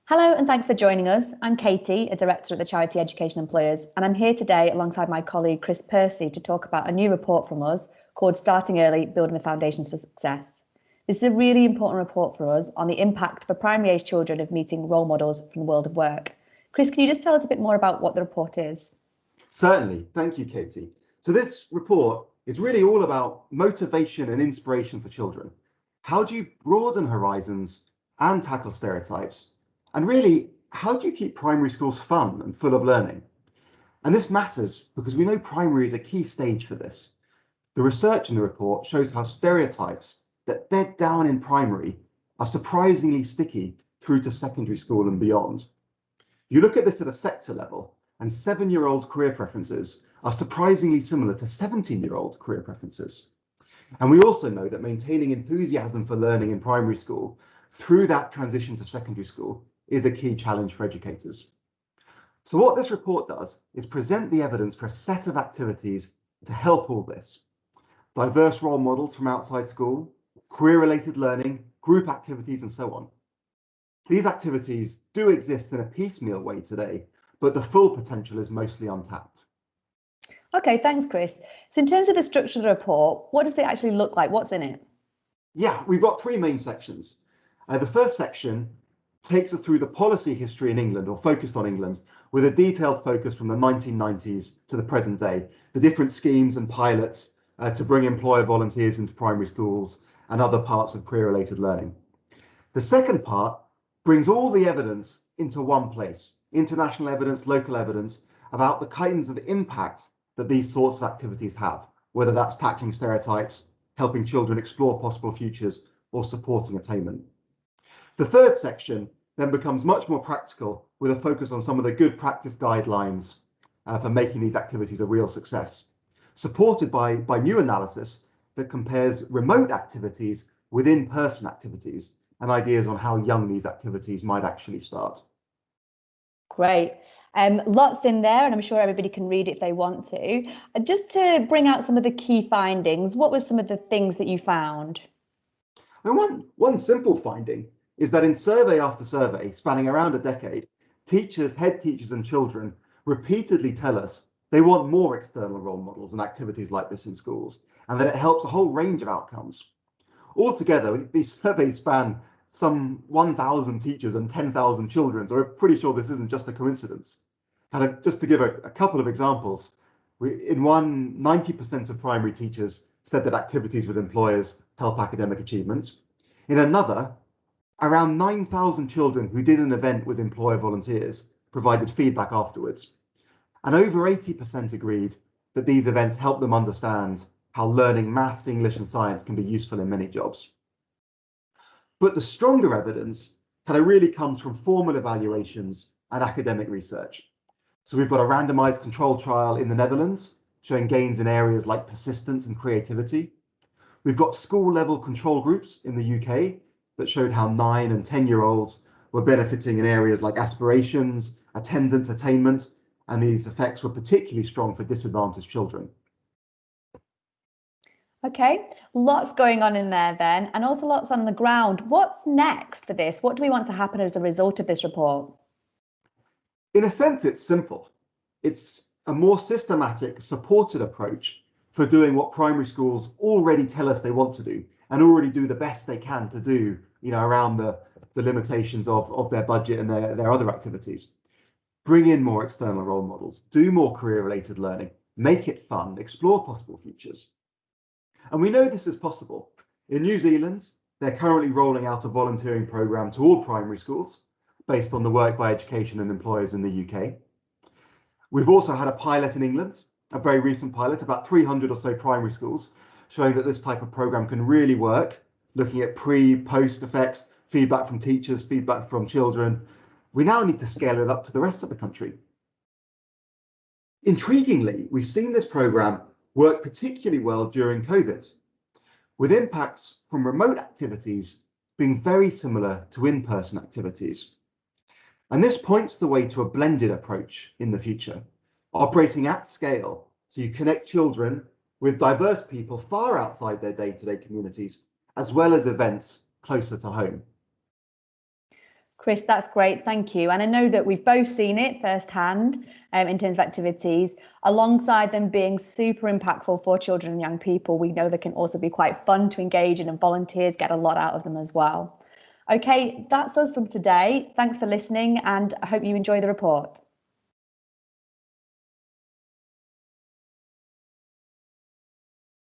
Hello and thanks for joining us. I'm Katie, a director at the charity Education Employers, and I'm here today alongside my colleague Chris Percy to talk about a new report from us called Starting Early, Building the Foundations for Success. This is a really important report for us on the impact for primary age children of meeting role models from the world of work. Chris, can you just tell us a bit more about what the report is? Certainly, thank you, Katie. So this report is really all about motivation and inspiration for children. How do you broaden horizons and tackle stereotypes? And really, how do you keep primary schools fun and full of learning? And this matters because we know primary is a key stage for this. The research in the report shows how stereotypes that bed down in primary are surprisingly sticky through to secondary school and beyond. You look at this at a sector level, and 7-year-old career preferences are surprisingly similar to 17-year-old career preferences. And we also know that maintaining enthusiasm for learning in primary school through that transition to secondary school is a key challenge for educators. So what this report does is present the evidence for a set of activities to help all this. Diverse role models from outside school, career-related learning, group activities, and so on. These activities do exist in a piecemeal way today, but the full potential is mostly untapped. Okay, thanks, Chris. So in terms of the structure of the report, what does it actually look like? What's in it? Yeah, we've got three main sections. The first section takes us through the policy history in England, or focused on England, with a detailed focus from the 1990s to the present day, the different schemes and pilots to bring employer volunteers into primary schools and other parts of career-related learning. The second part brings all the evidence into one place, international evidence, local evidence, about the kinds of impact that these sorts of activities have, whether that's tackling stereotypes, helping children explore possible futures, or supporting attainment. The third section then becomes much more practical, with a focus on some of the good practice guidelines for making these activities a real success, supported by new analysis that compares remote activities with in-person activities and ideas on how young these activities might actually start. Great. Lots in there, and I'm sure everybody can read it if they want to. Just to bring out some of the key findings, what were some of the things that you found? And one simple finding is that in survey after survey, spanning around a decade, teachers, head teachers, and children repeatedly tell us they want more external role models and activities like this in schools, and that it helps a whole range of outcomes. Altogether, these surveys span some 1,000 teachers and 10,000 children, so we're pretty sure this isn't just a coincidence. And just to give a couple of examples, in one, 90% of primary teachers said that activities with employers help academic achievements. In another, around 9,000 children who did an event with employer volunteers provided feedback afterwards. And over 80% agreed that these events help them understand how learning maths, English, and science can be useful in many jobs. But the stronger evidence really comes from formal evaluations and academic research. So we've got a randomized controlled trial in the Netherlands showing gains in areas like persistence and creativity. We've got school level control groups in the UK that showed how 9 and 10-year-olds were benefiting in areas like aspirations, attendance, attainment, and these effects were particularly strong for disadvantaged children. Okay, lots going on in there then, and also lots on the ground. What's next for this? What do we want to happen as a result of this report? In a sense, it's simple. It's a more systematic, supported approach for doing what primary schools already tell us they want to do and already do the best they can to do, around the limitations of their budget and their other activities. Bring in more external role models, do more career-related learning, make it fun, explore possible futures. And we know this is possible. In New Zealand, they're currently rolling out a volunteering programme to all primary schools based on the work by Education and Employers in the UK. We've also had a pilot in England, a very recent pilot, about 300 or so primary schools, showing that this type of programme can really work, looking at pre-post effects, feedback from teachers, feedback from children. We now need to scale it up to the rest of the country. Intriguingly, we've seen this programme work particularly well during COVID, with impacts from remote activities being very similar to in-person activities. And this points the way to a blended approach in the future, operating at scale so you connect children with diverse people far outside their day-to-day communities, as well as events closer to home. Chris, that's great. Thank you. And I know that we've both seen it firsthand in terms of activities. Alongside them being super impactful for children and young people, we know they can also be quite fun to engage in, and volunteers get a lot out of them as well. Okay, that's us from today. Thanks for listening, and I hope you enjoy the report.